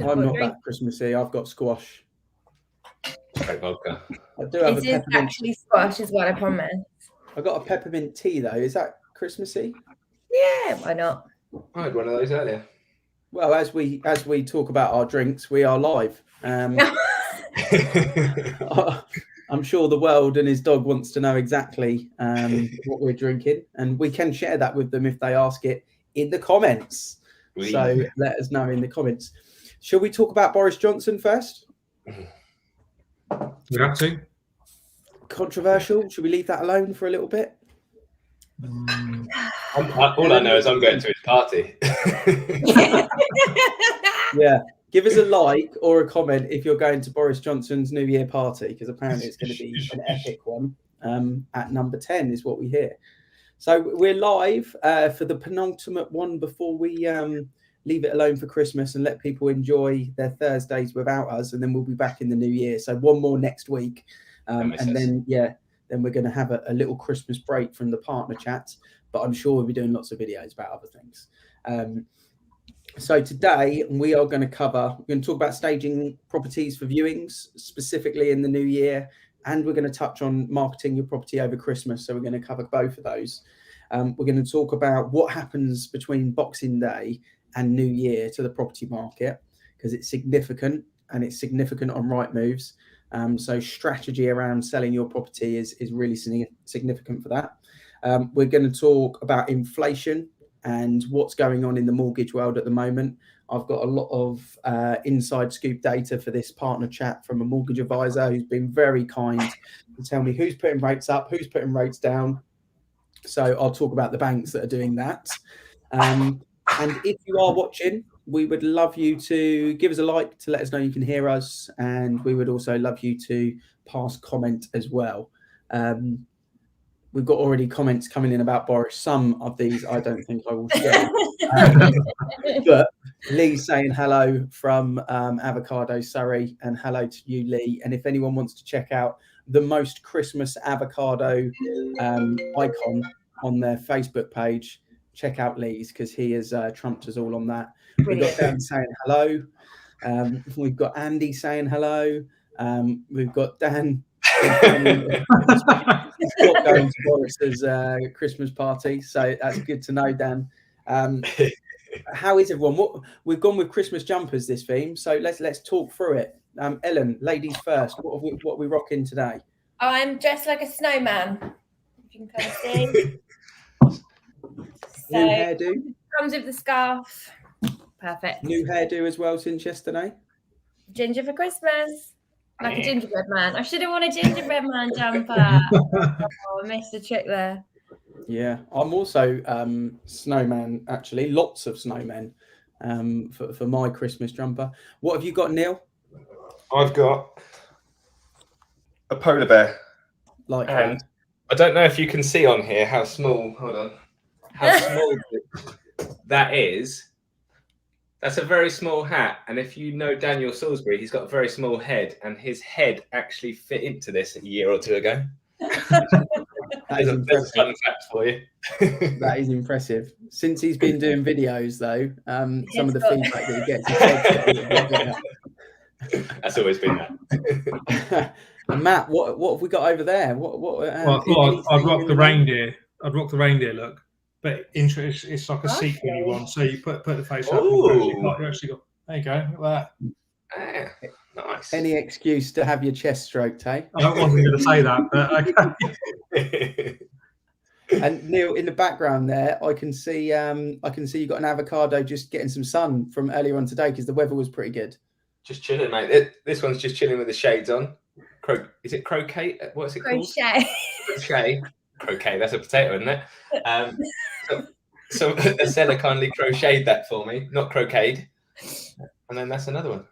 I'm not that Christmassy. I've got squash. Straight vodka. I do have It a is peppermint. actually squash, is what I promise. I got a peppermint tea though. Is that Christmassy? Yeah, why not? I had one of those earlier. Well, as we talk about our drinks, we are live. I'm sure the world and his dog wants to know exactly what we're drinking, and we can share that with them if they ask it in the comments. Oui. So let us know in the comments. Shall we talk about Boris Johnson first? We have to. Controversial. Should we leave that alone for a little bit? All I know is I'm going to his party. Yeah. Give us a like or a comment if you're going to Boris Johnson's New Year party, because apparently it's going to be an epic one. At number 10 is what we hear. So we're live for the penultimate one before we leave it alone for Christmas and let people enjoy their Thursdays without us, and then we'll be back in the new year. So one more next week, and then we're going to have a little Christmas break from the partner chats. But I'm sure we'll be doing lots of videos about other things. So today we're going to talk about staging properties for viewings, specifically in the new year, and we're going to touch on marketing your property over Christmas. So we're going to cover both of those. We're going to talk about what happens between Boxing Day and New Year to the property market, because it's significant, and it's significant on Rightmove's. So strategy around selling your property is really significant for that. We're going to talk about inflation and what's going on in the mortgage world at the moment. I've got a lot of inside scoop data for this partner chat from a mortgage advisor who's been very kind to tell me who's putting rates up, who's putting rates down. So I'll talk about the banks that are doing that. And if you are watching, we would love you to give us a like to let us know you can hear us. And we would also love you to pass comment as well. We've got already comments coming in about Boris. Some of these I don't think I will share. But Lee's saying hello from Avocado Surrey, and hello to you, Lee. And if anyone wants to check out the most Christmas avocado icon on their Facebook page, check out Lee's, because he has trumped us all on that. We've got Dan saying hello. We've got Andy saying hello. We've got Dan going to Boris's Christmas party, so that's good to know, Dan. How is everyone? We've gone with Christmas jumpers this theme, so let's talk through it. Ellen, ladies first. What are we rocking today? Oh, I'm dressed like a snowman. If you can kind of see. New hairdo. Comes with the scarf. Perfect. New hairdo as well since yesterday. Ginger for Christmas. Like a gingerbread man. I should have worn a gingerbread man jumper. Oh, I missed the trick there. Yeah, I'm also snowman, actually. Lots of snowmen for my Christmas jumper. What have you got, Neil? I've got a polar bear. Like and I don't know if you can see on here how small. Hold on. How small that is. That's a very small hat, and if you know Daniel Salisbury, he's got a very small head, and his head actually fit into this a year or two ago. There's a fun fact for you. That is impressive. Since he's been doing videos, though, some of the feedback that he gets. That's always been that. And Matt, what have we got over there? I'd rock the reindeer. I'd rock the reindeer look. But it's like a sequiny one, so you put the face up. You actually got, there you go, look at that. Nice. Any excuse to have your chest stroked, hey? I wasn't going to say that, but okay. And Neil, in the background there, I can see you got an avocado just getting some sun from earlier on today because the weather was pretty good. Just chilling, mate. This one's just chilling with the shades on. Is it croquet? What's it called? Crochet. Croquet. That's a potato, isn't it? So a seller kindly crocheted that for me, not croqueted. And then that's another one.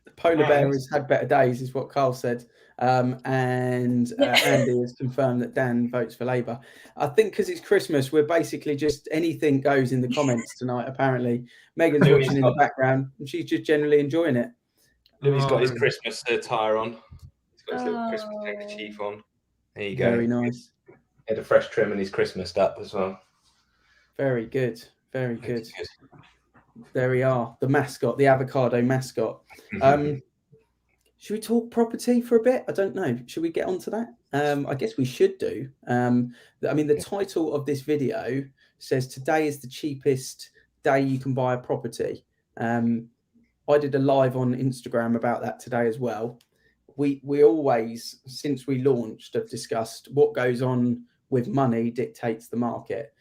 The polar bear has had better days, is what Carl said. And Andy has confirmed that Dan votes for Labour. I think because it's Christmas, we're basically just anything goes in the comments tonight, apparently. Megan's watching in the background, and she's just generally enjoying it. Louis got his Christmas attire on. He's got his little Christmas handkerchief on. There you go. Very nice. He had a fresh trim and he's Christmased up as well. Very good. Very good. There we are, the mascot, the avocado mascot. Should we talk property for a bit? I don't know. Should we get onto that? I guess we should do. I mean, the title of this video says today is the cheapest day you can buy a property. I did a live on Instagram about that today as well. We always, since we launched, have discussed what goes on with money dictates the market.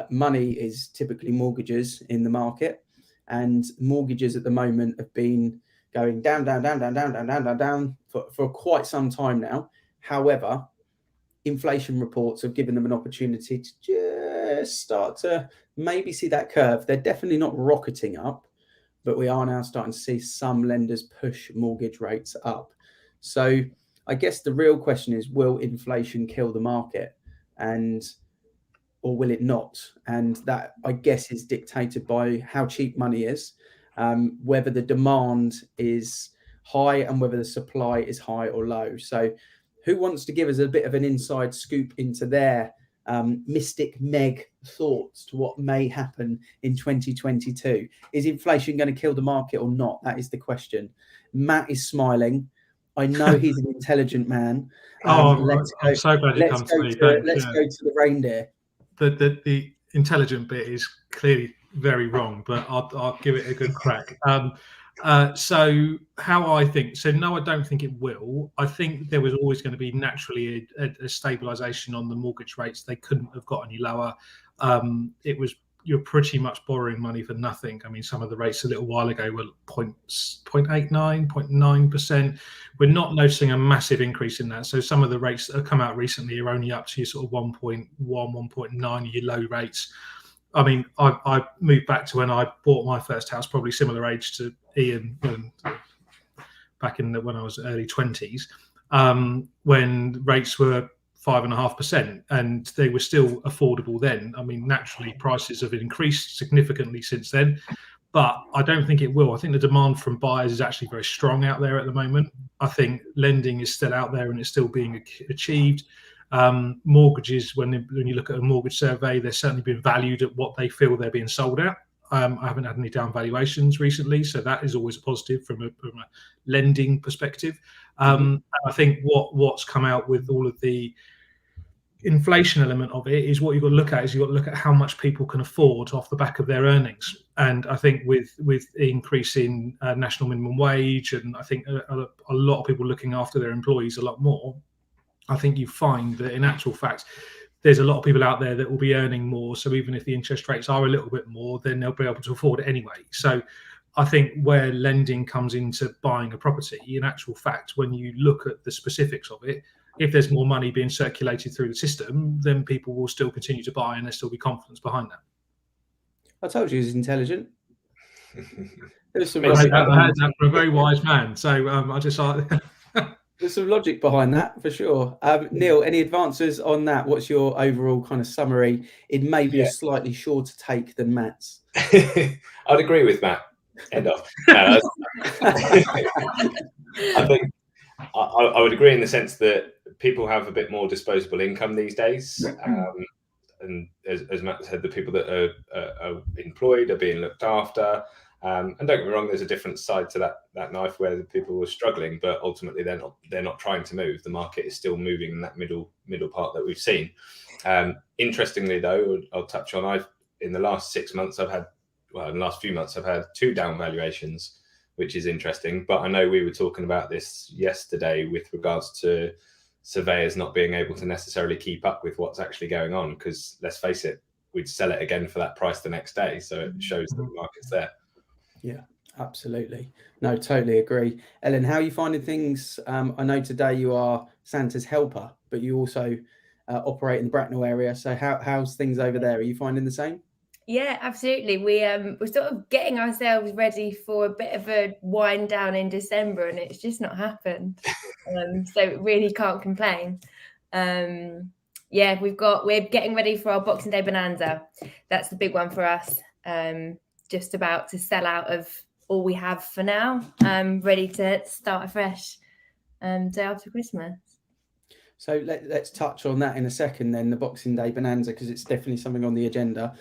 Money is typically mortgages in the market, and mortgages at the moment have been going down for quite some time now. However, inflation reports have given them an opportunity to just start to maybe see that curve. They're definitely not rocketing up, but we are now starting to see some lenders push mortgage rates up. So I guess the real question is, will inflation kill the market, or will it not? And that, I guess, is dictated by how cheap money is, whether the demand is high and whether the supply is high or low. So who wants to give us a bit of an inside scoop into their Mystic Meg thoughts to what may happen in 2022? Is inflation going to kill the market or not? That is the question. Matt is smiling. I know he's an intelligent man. I'm so glad you come to me. Let's go to the reindeer. The intelligent bit is clearly very wrong, but I'll give it a good crack. So how I think, so no, I don't think it will. I think there was always going to be naturally a stabilisation on the mortgage rates. They couldn't have got any lower. You're pretty much borrowing money for nothing. I mean, some of the rates a little while ago were 0.89, 0.9%. We're not noticing a massive increase in that. So some of the rates that have come out recently are only up to your sort of 1.1, 1.9, your low rates. I mean, I moved back to when I bought my first house, probably similar age to Ian, back when I was early 20s, when rates were 5.5%, and they were still affordable then. I mean, naturally, prices have increased significantly since then, but I don't think it will. I think the demand from buyers is actually very strong out there at the moment. I think lending is still out there and it's still being achieved. Mortgages, when you look at a mortgage survey, they're certainly been valued at what they feel they're being sold at. I haven't had any down valuations recently, so that is always a positive from a lending perspective. I think what's come out with all of the inflation element of it is what you've got to look at is you've got to look at how much people can afford off the back of their earnings. And I think with increase in national minimum wage, and I think a lot of people looking after their employees a lot more, I think you find that in actual fact, there's a lot of people out there that will be earning more. So even if the interest rates are a little bit more, then they'll be able to afford it anyway. So I think where lending comes into buying a property, in actual fact, when you look at the specifics of it, if there's more money being circulated through the system, then people will still continue to buy and there'll still be confidence behind that. I told you he was intelligent. There's some I heard that from a very wise man. So I just there's some logic behind that for sure. Neil, any advances on that? What's your overall kind of summary? It may be a slightly shorter take than Matt's. I'd agree with Matt. End off. I think I would agree in the sense that people have a bit more disposable income these days. And as Matt said, the people that are employed are being looked after. And don't get me wrong, there's a different side to that knife where the people were struggling, but ultimately they're not trying to move. The market is still moving in that middle part that we've seen. Interestingly, though, I'll touch on. In the last 6 months, in the last few months, I've had 2 down valuations, which is interesting. But I know we were talking about this yesterday with regards to surveyors not being able to necessarily keep up with what's actually going on, because let's face it, we'd sell it again for that price the next day. So it shows that the market's there. Yeah, absolutely. No, totally agree. Ellen, how are you finding things? I know today you are Santa's helper, but you also operate in the Bracknell area. So how's things over there? Are you finding the same? Yeah, absolutely. We're sort of getting ourselves ready for a bit of a wind down in December, and it's just not happened. So really can't complain. Yeah, we're getting ready for our Boxing Day Bonanza. That's the big one for us. Just about to sell out of all we have for now. Ready to start afresh day after Christmas. So let's touch on that in a second then, the Boxing Day Bonanza, because it's definitely something on the agenda.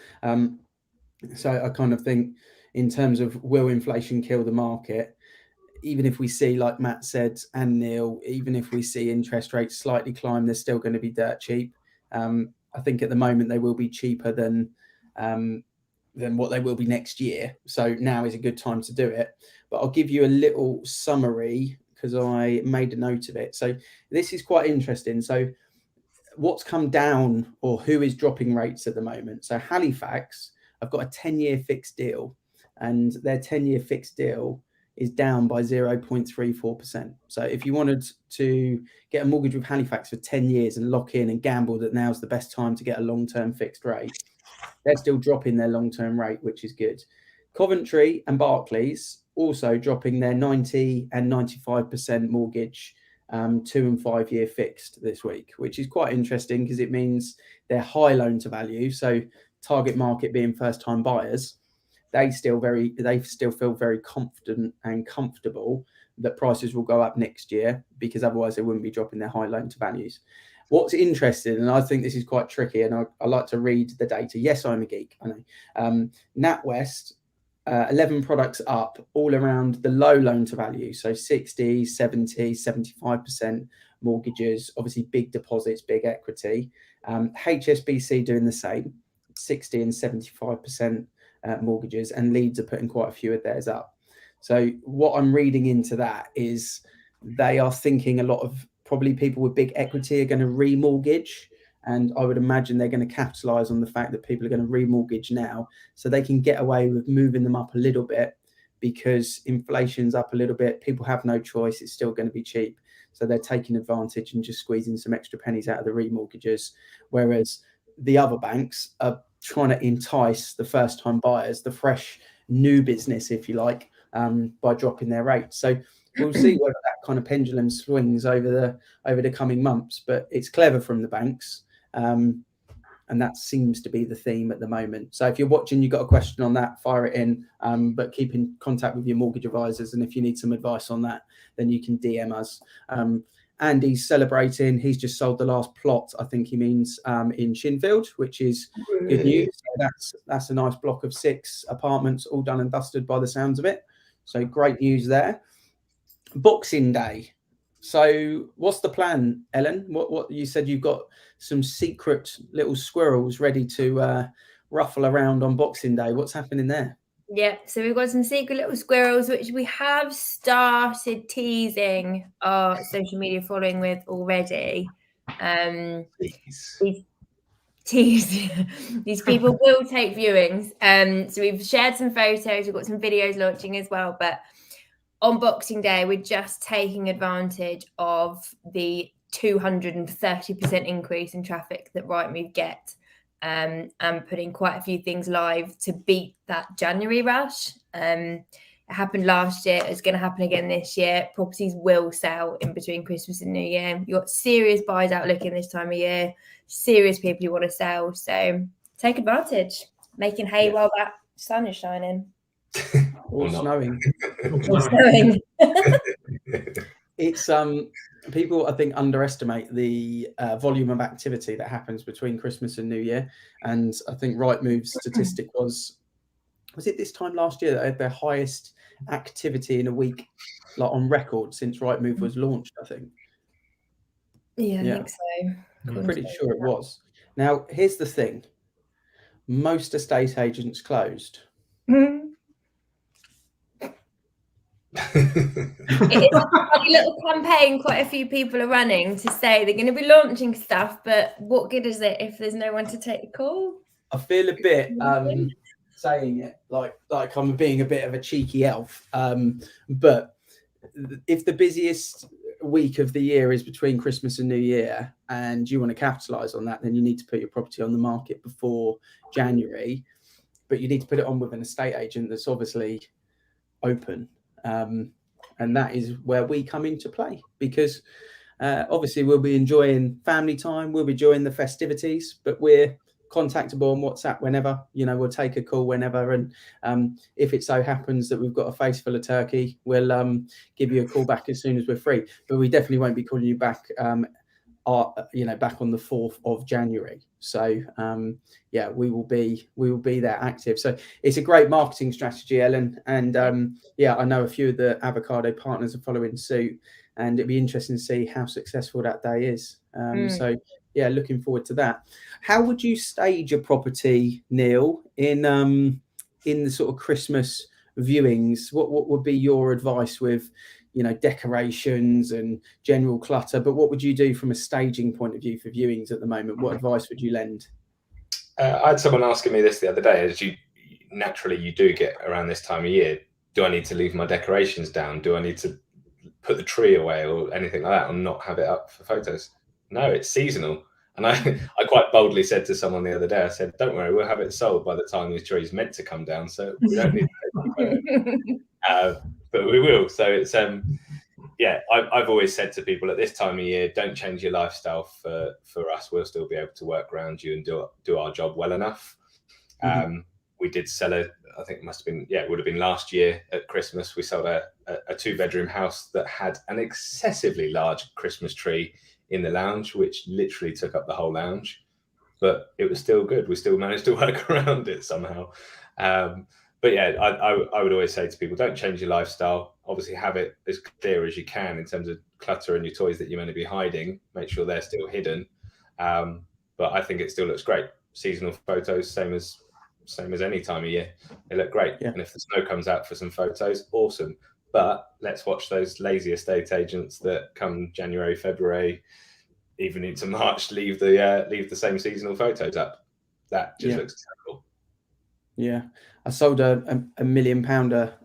So I kind of think in terms of will inflation kill the market. Even if we see, like Matt said and Neil, even if we see interest rates slightly climb, they're still going to be dirt cheap. I think at the moment they will be cheaper than what they will be next year. So now is a good time to do it. But I'll give you a little summary because I made a note of it. So this is quite interesting. So what's come down, or who is dropping rates at the moment? So Halifax, I've got a 10-year fixed deal, and their 10-year fixed deal is down by 0.34%. So if you wanted to get a mortgage with Halifax for 10 years and lock in and gamble that now's the best time to get a long-term fixed rate, they're still dropping their long-term rate, which is good. Coventry and Barclays also dropping their 90 and 95% mortgage 2 and 5 year fixed this week, which is quite interesting because it means they're high loan to value. So target market being first time buyers, they still feel very confident and comfortable that prices will go up next year, because otherwise they wouldn't be dropping their high loan to values. What's interesting, and I think this is quite tricky, and I like to read the data. Yes, I'm a geek, I know. NatWest, 11 products up, all around the low loan to value. So 60, 70, 75% mortgages, obviously big deposits, big equity. HSBC doing the same, 60 and 75% mortgages, and Leeds are putting quite a few of theirs up. So what I'm reading into that is they are thinking a lot of probably people with big equity are going to remortgage, and I would imagine they're going to capitalize on the fact that people are going to remortgage now, so they can get away with moving them up a little bit because inflation's up a little bit. People have no choice. It's still going to be cheap. So they're taking advantage and just squeezing some extra pennies out of the remortgages. Whereas the other banks are trying to entice the first time buyers, the fresh new business, if you like, by dropping their rates. So we'll see whether that kind of pendulum swings over the coming months, but it's clever from the banks. And that seems to be the theme at the moment. So if you're watching, you've got a question on that, fire it in, but keep in contact with your mortgage advisors. And if you need some advice on that, then you can DM us. Andy's celebrating. He's just sold the last plot, I think he means, in Shinfield, which is good news. So that's a nice block of 6 apartments, all done and dusted by the sounds of it. So great news there. Boxing Day. So what's the plan, Ellen? What you said you've got some secret little squirrels ready to ruffle around on Boxing Day. What's happening there? Yeah, so we've got some secret little squirrels, which we have started teasing our social media following with already. These people will take viewings. So we've shared some photos, we've got some videos launching as well, but on Boxing Day, we're just taking advantage of the 230% increase in traffic that Rightmove get, and putting quite a few things live to beat that January rush. It happened last year. It's going to happen again this year. Properties will sell in between Christmas and New Year. You've got serious buyers out looking this time of year, serious people who want to sell. So take advantage, making hay while that sun is shining. Or snowing. It's people, I think, underestimate the volume of activity that happens between Christmas and New Year. And I think Rightmove's statistic was it this time last year that they had their highest activity in a week, like on record, since Rightmove was launched, I think. Yeah, I think so. I'm pretty sure it was. Now, here's the thing. Most estate agents closed. It is a funny little campaign quite a few people are running to say they're going to be launching stuff, but what good is it if there's no one to take the call? I feel a bit saying it like I'm being a bit of a cheeky elf, but if the busiest week of the year is between Christmas and New Year and you want to capitalize on that, then you need to put your property on the market before January, but you need to put it on with an estate agent that's obviously open. And that is where we come into play, because obviously we'll be enjoying family time, we'll be enjoying the festivities, but we're contactable on WhatsApp whenever. We'll take a call whenever, and if it so happens that we've got a face full of turkey, we'll give you a call back as soon as we're free. But we definitely won't be calling you back back on the 4th of January. So yeah, we will be there active. So it's a great marketing strategy, Ellen. And yeah, I know a few of the avocado partners are following suit, and it'd be interesting to see how successful that day is. So yeah, looking forward to that. How would you stage a property, Neil, in the sort of Christmas viewings? What would be your advice with, decorations and general clutter? But what would you do from a staging point of view for viewings at the moment? What advice would you lend? I had someone asking me this the other day. As you do get around this time of year, do I need to leave my decorations down? Do I need to put the tree away or anything like that, or not have it up for photos? No, it's seasonal. And I quite boldly said to someone the other day, I said, don't worry, we'll have it sold by the time the tree is meant to come down. So we don't need to take photos. But we will. So it's, yeah, I've always said to people at this time of year, don't change your lifestyle for us. We'll still be able to work around you and do our job well enough. We did sell I think it would have been last year at Christmas. We sold a 2-bedroom house that had an excessively large Christmas tree in the lounge, which literally took up the whole lounge, but it was still good. We still managed to work around it somehow. But yeah, I would always say to people, don't change your lifestyle. Obviously have it as clear as you can in terms of clutter and your toys that you're going to be hiding. Make sure they're still hidden. But I think it still looks great. Seasonal photos, same as any time of year. They look great. Yeah. And if the snow comes out for some photos, awesome. But let's watch those lazy estate agents that come January, February, even into March, leave the same seasonal photos up. That just looks terrible. Yeah, I sold a £1 million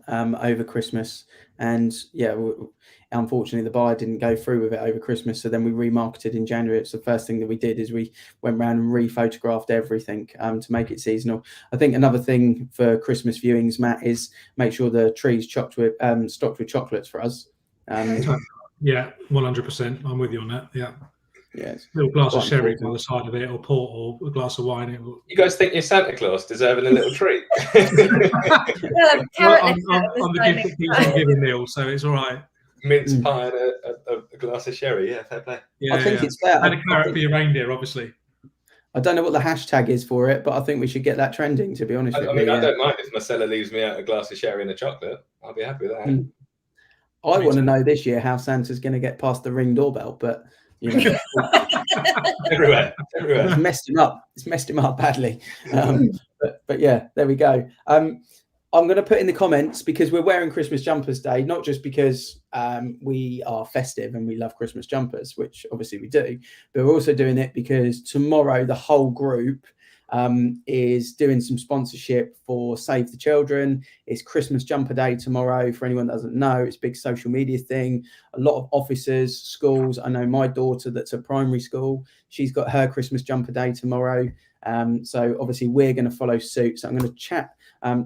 over Christmas, and yeah, unfortunately the buyer didn't go through with it over Christmas. So then we remarketed in January. It's the first thing that we did is we went around and re-photographed everything to make it seasonal. I think another thing for Christmas viewings, Matt, is make sure the tree's stocked with chocolates for us. Yeah, 100%. I'm with you on that. Yeah. Yes. A little glass of sherry to the side of it, or port, or a glass of wine. You guys think you're Santa Claus deserving a little treat? I'm the gift that keeps on giving, Neil, so it's all right. Mince pie and a glass of sherry. Yeah, fair play. Yeah, I think it's fair. And a carrot for your reindeer, obviously. I don't know what the hashtag is for it, but I think we should get that trending, to be honest with you. I mean, I don't mind if my seller leaves me out a glass of sherry and a chocolate. I'll be happy with that. I want to know this year how Santa's going to get past the Ring doorbell, but everywhere. It's messed him up badly. But yeah, there we go. I'm going to put in the comments, because we're wearing Christmas jumpers day, not just because we are festive and we love Christmas jumpers, which obviously we do, but we're also doing it because tomorrow the whole group is doing some sponsorship for Save the Children. It's Christmas jumper day tomorrow. For anyone that doesn't know, it's a big social media thing. A lot of offices, schools. I know my daughter that's at primary school, she's got her Christmas jumper day tomorrow. So obviously we're going to follow suit. So I'm going to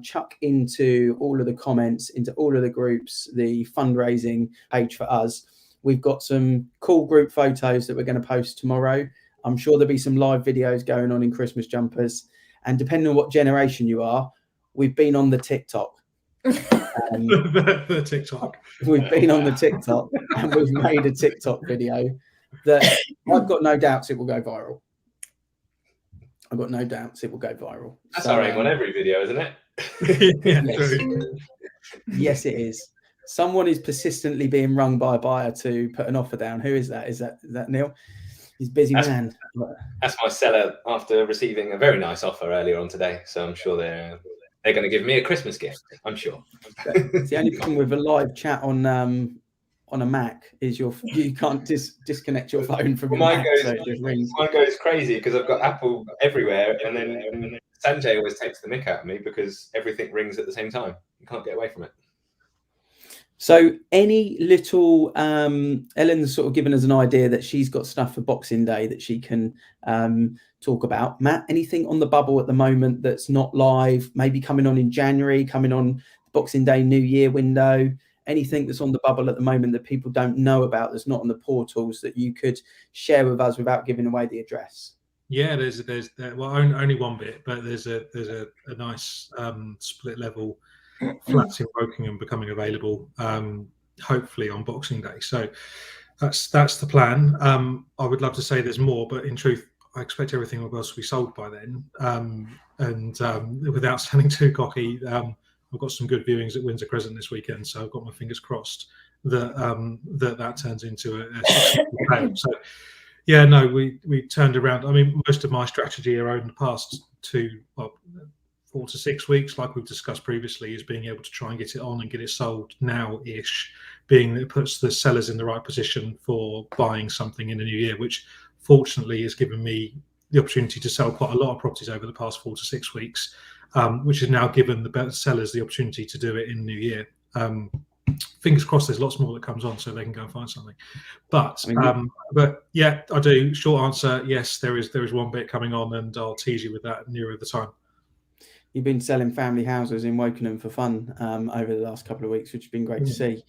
chuck into all of the comments, into all of the groups, the fundraising page for us. We've got some cool group photos that we're going to post tomorrow. I'm sure there'll be some live videos going on in Christmas jumpers. And depending on what generation you are, we've been on the TikTok. The TikTok. We've been on the TikTok, and we've made a TikTok video that I've got no doubts it will go viral. I've got no doubts it will go viral. That's our aim on every video, isn't it? Yes, it is. Someone is persistently being rung by a buyer to put an offer down. Who is that? Is that Neil? He's a busy man. That's my seller after receiving a very nice offer earlier on today. So I'm sure they're going to give me a Christmas gift. I'm sure. It's the only problem with a live chat on a Mac is you can't disconnect your phone from your Mac. Mine goes crazy because I've got Apple everywhere, and then Sanjay always takes the mick out of me because everything rings at the same time. You can't get away from it. So any little, Ellen's sort of given us an idea that she's got stuff for Boxing Day that she can talk about. Matt, anything on the bubble at the moment that's not live, maybe coming on in January, coming on Boxing Day, New Year window? Anything that's on the bubble at the moment that people don't know about, that's not on the portals, that you could share with us without giving away the address? Yeah, there's only one bit, but there's a nice split level flats in Wokingham becoming available, hopefully on Boxing Day. So That's the plan. I would love to say there's more, but in truth, I expect everything else to be sold by then. Without sounding too cocky, I've got some good viewings at Windsor Crescent this weekend, so I've got my fingers crossed that that turns into a successful. So, yeah, no, we turned around. I mean, most of my strategy around the past 4 to 6 weeks, like we've discussed previously, is being able to try and get it on and get it sold now-ish, being that it puts the sellers in the right position for buying something in the new year, which fortunately has given me the opportunity to sell quite a lot of properties over the past 4 to 6 weeks, which has now given the sellers the opportunity to do it in the new year. Fingers crossed there's lots more that comes on so they can go and find something. But yeah, I do. Short answer, yes, there is one bit coming on, and I'll tease you with that nearer the time. You've been selling family houses in Wokingham for fun over the last couple of weeks, which has been great to see.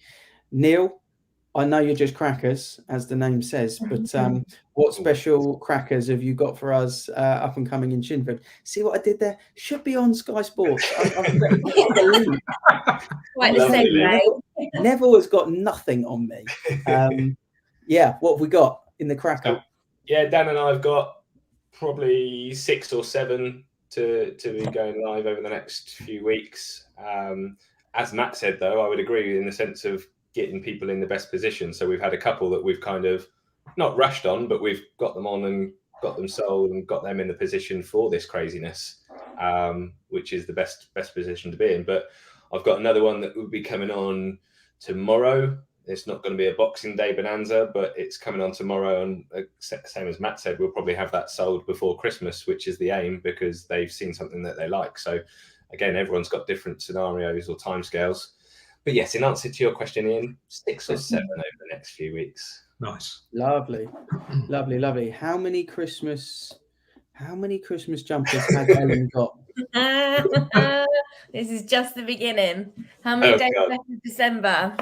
Neil, I know you're just crackers, as the name says, but what special crackers have you got for us up and coming in Chinford? See what I did there? Should be on Sky Sports. Quite the same way. Neville has got nothing on me. Yeah, what have we got in the cracker? Yeah, Dan and I have got probably 6 or 7 to be going live over the next few weeks. As Matt said, though, I would agree in the sense of getting people in the best position. So we've had a couple that we've kind of not rushed on, but we've got them on and got them sold and got them in the position for this craziness, which is the best position to be in. But I've got another one that will be coming on tomorrow. It's not going to be a Boxing Day bonanza, but it's coming on tomorrow. And same as Matt said, we'll probably have that sold before Christmas, which is the aim, because they've seen something that they like. So again, everyone's got different scenarios or timescales. But yes, in answer to your question, Ian, 6 or 7 over the next few weeks. Nice. Lovely. How many Christmas jumpers has Ellen got? This is just the beginning. How many days left of December?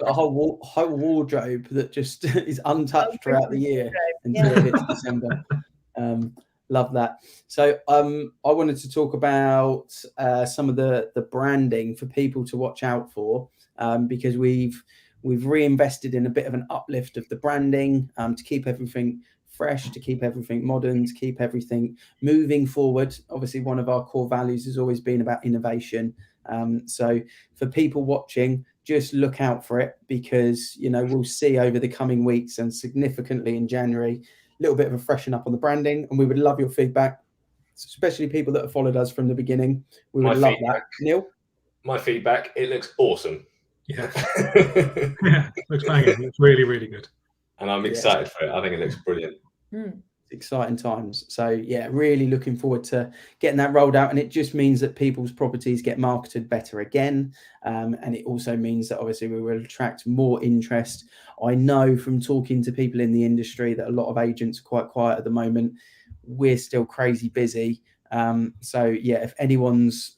A whole wardrobe that just is untouched throughout the year until it hits December. Love that. So I wanted to talk about some of the branding for people to watch out for, because we've reinvested in a bit of an uplift of the branding to keep everything fresh, to keep everything modern, to keep everything moving forward. Obviously, one of our core values has always been about innovation. So for people watching, just look out for it, because we'll see over the coming weeks and significantly in January, a little bit of a freshen up on the branding, and we would love your feedback, especially people that have followed us from the beginning. We would love that. Neil? My feedback, it looks awesome. Yeah. Yeah, looks banging. It's really, really good. And I'm excited for it. I think it looks brilliant. Exciting times. So yeah, really looking forward to getting that rolled out, and it just means that people's properties get marketed better again, and it also means that obviously we will attract more interest. I know from talking to people in the industry that a lot of agents are quite quiet at the moment. We're still crazy busy. So yeah, if anyone's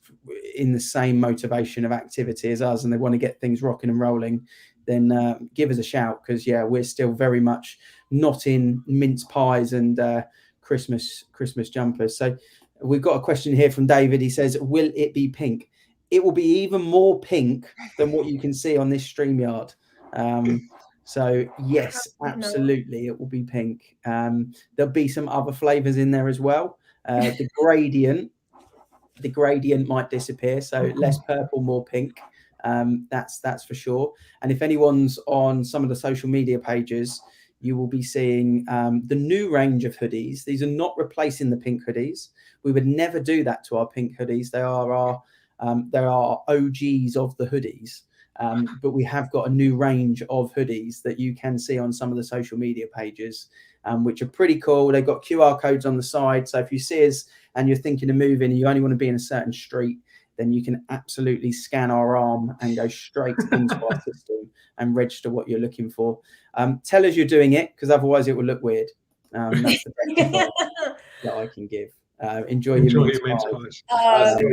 in the same motivation of activity as us and they want to get things rocking and rolling, then give us a shout, because yeah, we're still very much not in mince pies and Christmas jumpers. So we've got a question here from David. He says, will it be pink? It will be even more pink than what you can see on this StreamYard. So yes, absolutely, it will be pink. There'll be some other flavors in there as well. The gradient might disappear, so less purple, more pink. That's for sure. And if anyone's on some of the social media pages, you will be seeing the new range of hoodies. These are not replacing the pink hoodies. We would never do that to our pink hoodies. They are our OGs of the hoodies. But we have got a new range of hoodies that you can see on some of the social media pages, which are pretty cool. They've got QR codes on the side. So if you see us and you're thinking of moving and you only want to be in a certain street, then you can absolutely scan our arm and go straight into our system and register what you're looking for. Tell us you're doing it, because otherwise it will look weird. That's the best advice that I can give. Enjoy your mince pies.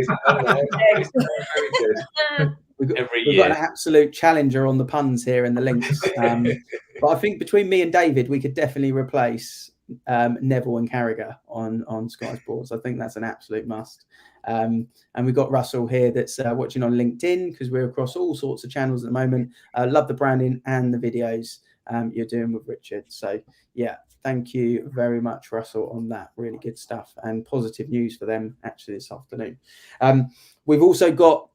We've got an absolute challenger on the puns here and the links. But I think between me and David, we could definitely replace Neville and Carragher on Sky Sports. I think that's an absolute must. And we've got Russell here that's watching on LinkedIn, because we're across all sorts of channels at the moment. Love the branding and the videos you're doing with Richard. So yeah, thank you very much, Russell, on that. Really good stuff, and positive news for them actually this afternoon. We've also got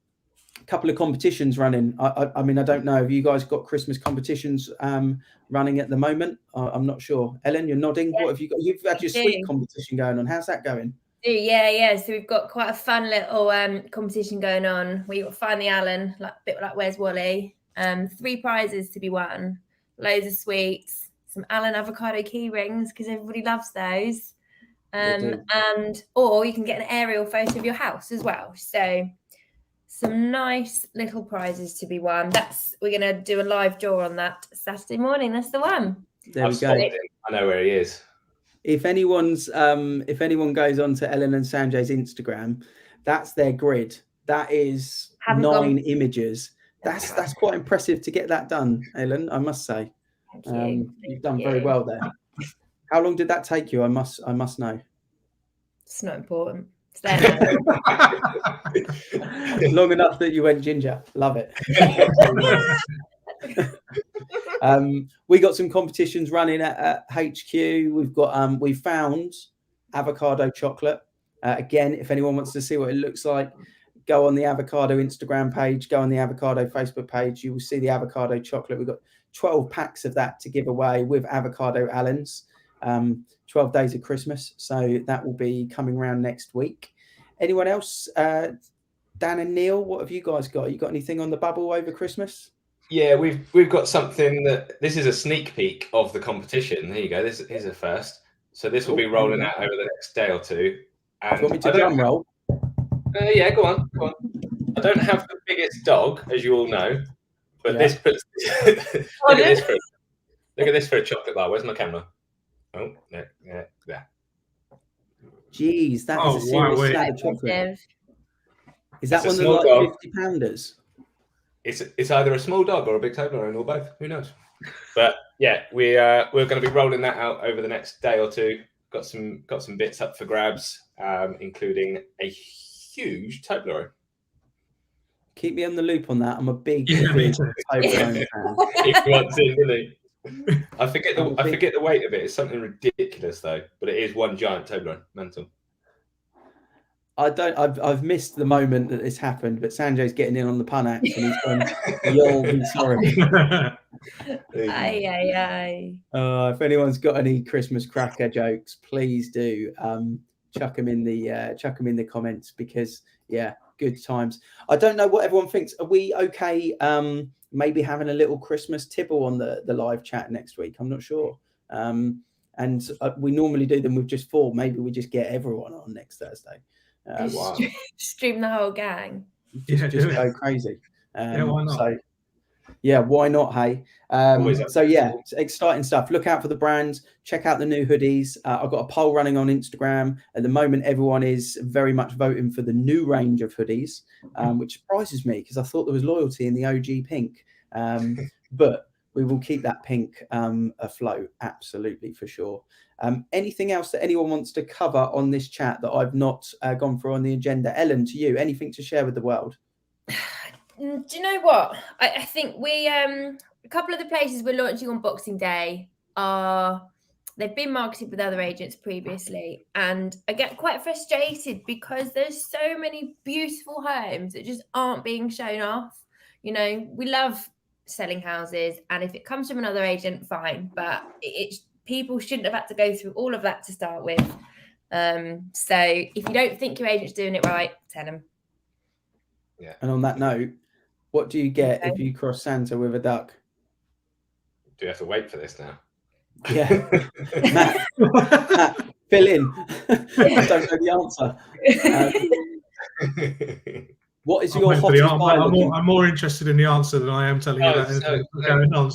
a couple of competitions running. I mean, I don't know, have you guys got Christmas competitions running at the moment? I'm not sure. Ellen, you're nodding. Yeah, what have you got? You've had your sweet competition going on. How's that going? Yeah. So we've got quite a fun little competition going on. We've got Find the Allen, like a bit like Where's Wally. 3 prizes to be won, loads of sweets, some Allen avocado key rings, because everybody loves those. Or you can get an aerial photo of your house as well. So some nice little prizes to be won. We're going to do a live draw on that Saturday morning. That's the one. There we go. I know where he is. If anyone goes on to Ellen and Sanjay's Instagram, that's their grid. That is 9 images. That's quite impressive to get that done, Ellen, I must say. You've done very well there. How long did that take you? I must know. It's not important. It's there now. Long enough that you went ginger. Love it. We got some competitions running at HQ. We found avocado chocolate. Again, if anyone wants to see what it looks like, go on the avocado Instagram page, go on the avocado Facebook page. You will see the avocado chocolate. We've got 12 packs of that to give away with avocado Allens. 12 days of Christmas. So that will be coming around next week. Anyone else? Dan and Neil, what have you guys got? You got anything on the bubble over Christmas? Yeah, we've got something this is a sneak peek of the competition. There you go. This is a first. So this will be rolling out over the next day or two. And do you want me to drum roll? Yeah, go on. I don't have the biggest dog, as you all know, but this puts. Look at this for a chocolate bar. Where's my camera? Oh, yeah. Jeez, that is a serious slab of chocolate. Is that one of the like 50 pounders? It's either a small dog or a big Toblerone or both. Who knows? But yeah, we're going to be rolling that out over the next day or two. Got some bits up for grabs, including a huge Toblerone. Keep me on the loop on that. I'm a big Toblerone fan. He wants in, doesn't he? I forget the weight of it. It's something ridiculous though, but it is one giant Toblerone. Mental. I've missed the moment that this happened, but Sanjay's getting in on the pun act and he's gone, "You'll be sorry." Aye. If anyone's got any Christmas cracker jokes, please do chuck them in the comments, because yeah, good times. I don't know what everyone thinks. Are we okay? Maybe having a little Christmas tipple on the live chat next week. I'm not sure. And we normally do them with just 4. Maybe we just get everyone on next Thursday. Wow. Stream the whole gang. Just go crazy. Yeah, why not? So, yeah, why not? Hey. So yeah, exciting stuff. Look out for the brands. Check out the new hoodies. I've got a poll running on Instagram at the moment. Everyone is very much voting for the new range of hoodies, which surprises me because I thought there was loyalty in the OG pink. But we will keep that pink afloat, absolutely, for sure. Anything else that anyone wants to cover on this chat that I've not gone through on the agenda? Ellen, to you, anything to share with the world? Do you know what? I think we a couple of the places we're launching on Boxing Day they've been marketed with other agents previously, and I get quite frustrated because there's so many beautiful homes that just aren't being shown off. You know, we love selling houses, and if it comes from another agent, fine, but people shouldn't have had to go through all of that to start with. So if you don't think your agent's doing it right, tell them. Yeah. And on that note, what do you get if you cross Santa with a duck? Do you have to wait for this now? Yeah. Matt, fill in. I don't know the answer. What is your hottest buy? I'm more interested in the answer than I am telling you what's going on.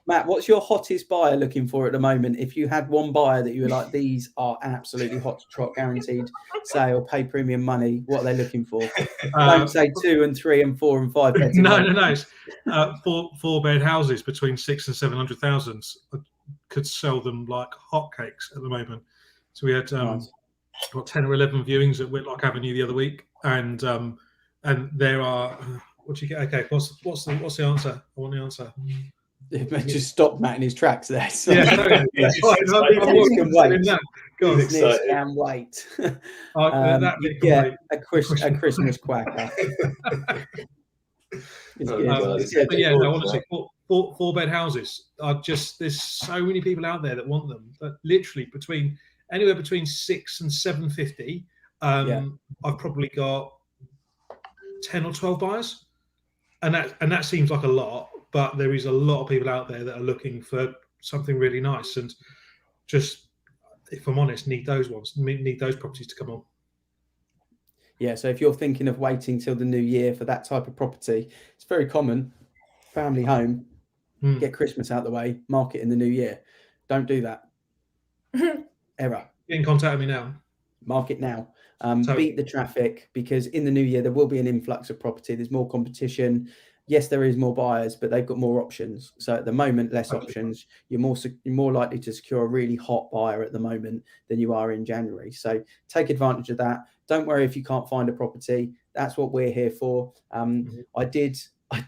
Matt, what's your hottest buyer looking for at the moment? If you had one buyer that you were like, these are absolutely hot to trot, guaranteed sale, pay premium money, what are they looking for? Don't say 2 and 3 and 4 and 5 beds. No. Four-bed houses between 600,000 and 700,000 could sell them like hotcakes at the moment. So we had got 10 or 11 viewings at Whitlock Avenue the other week, and there are what do you get? Okay, what's the answer? I want the answer. It just stopped Matt in his tracks there. So. Yeah, sorry. Business can wait. You get a Christmas quacker. Honestly, four-bed houses are just, there's so many people out there that want them. That literally anywhere between 6 and 750. I've probably got 10 or 12 buyers, and that seems like a lot, but there is a lot of people out there that are looking for something really nice, and just, if I'm honest, need those properties to come on. Yeah, so if you're thinking of waiting till the new year for that type of property, it's very common. Family home, get Christmas out of the way, market in the new year. Don't do that. Error. Get in contact with me now. Market now. Beat the traffic, because in the new year there will be an influx of property. There's more competition. Yes, there is more buyers, but they've got more options. So at the moment, less options. You're more likely to secure a really hot buyer at the moment than you are in January. So take advantage of that. Don't worry if you can't find a property. That's what we're here for. I did a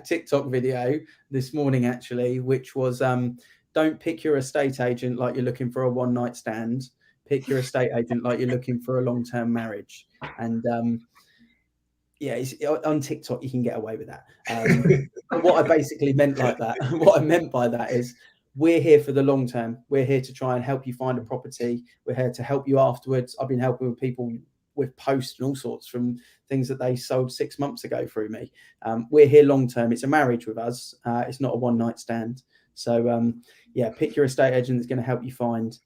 TikTok video this morning, actually, which was don't pick your estate agent like you're looking for a one-night stand. Pick your estate agent like you're looking for a long-term marriage. And on TikTok you can get away with that. What I basically meant by that is, we're here for the long term. We're here to try and help you find a property. We're here to help you afterwards. I've been helping with people with posts and all sorts, from things that they sold 6 months ago through me. We're here long term. It's a marriage with us. It's not a one-night stand. So pick your estate agent that's going to help you find.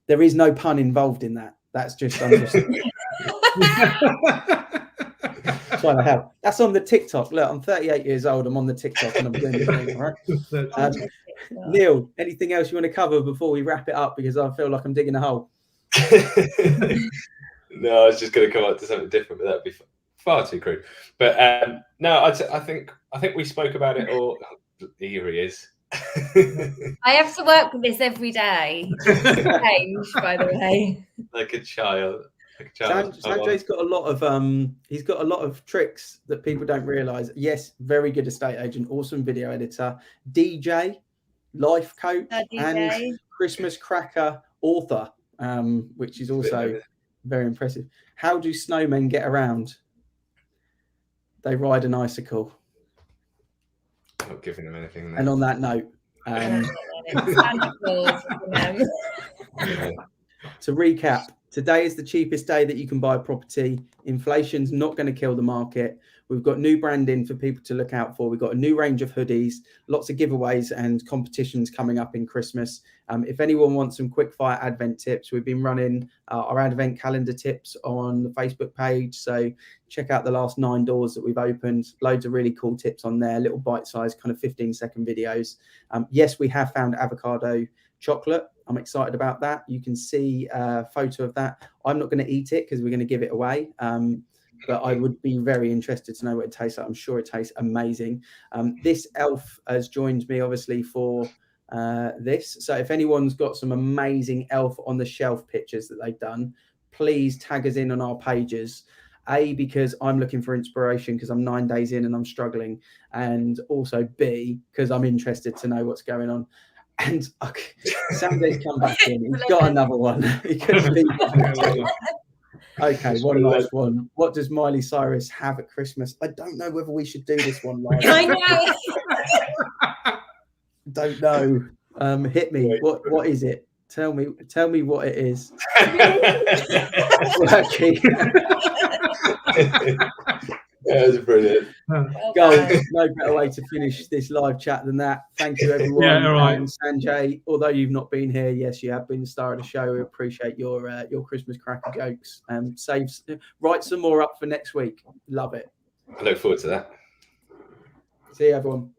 There is no pun involved in that. That's just I'm just trying to help. That's on the TikTok. Look, I'm 38 years old. I'm on the TikTok and I'm doing the thing, all right? Neil, anything else you want to cover before we wrap it up? Because I feel like I'm digging a hole. No, I was just going to come up to something different, but that'd be far too crude. But no, I think we spoke about it all. Here he is. I have to work with this every day. Change, by the way. Like a child. Sanjay's got a lot of tricks that people don't realise. Yes, very good estate agent, awesome video editor, DJ, life coach, and Christmas cracker author, which is also very impressive. How do snowmen get around? They ride an icicle. I'm not giving them anything there. And on that note, to recap, today is the cheapest day that you can buy a property. Inflation's not going to kill the market. We've got new branding for people to look out for. We've got a new range of hoodies, lots of giveaways and competitions coming up in Christmas. If anyone wants some quick fire Advent tips, we've been running our Advent calendar tips on the Facebook page. So check out the last 9 doors that we've opened. Loads of really cool tips on there, little bite-sized kind of 15-second videos. Yes, we have found avocado chocolate. I'm excited about that. You can see a photo of that. I'm not going to eat it because we're going to give it away. But I would be very interested to know what it tastes like. I'm sure it tastes amazing. This elf has joined me, obviously, for this. So if anyone's got some amazing elf on the shelf pictures that they've done, please tag us in on our pages. A, because I'm looking for inspiration because I'm 9 days in and I'm struggling. And also B, because I'm interested to know what's going on. And Sunday's come back in. He's got another one. He couldn't leave it. Okay, one last one. What does Miley Cyrus have at Christmas? I don't know whether we should do this one live. I know. Don't know. Hit me. What is it? Tell me what it is. That was brilliant. Gold. No better way to finish this live chat than that. Thank you, everyone. Yeah, all right. Sanjay, although you've not been here, yes, you have been the star of the show. We appreciate your Christmas cracker jokes. Write some more up for next week. Love it. I look forward to that. See you, everyone.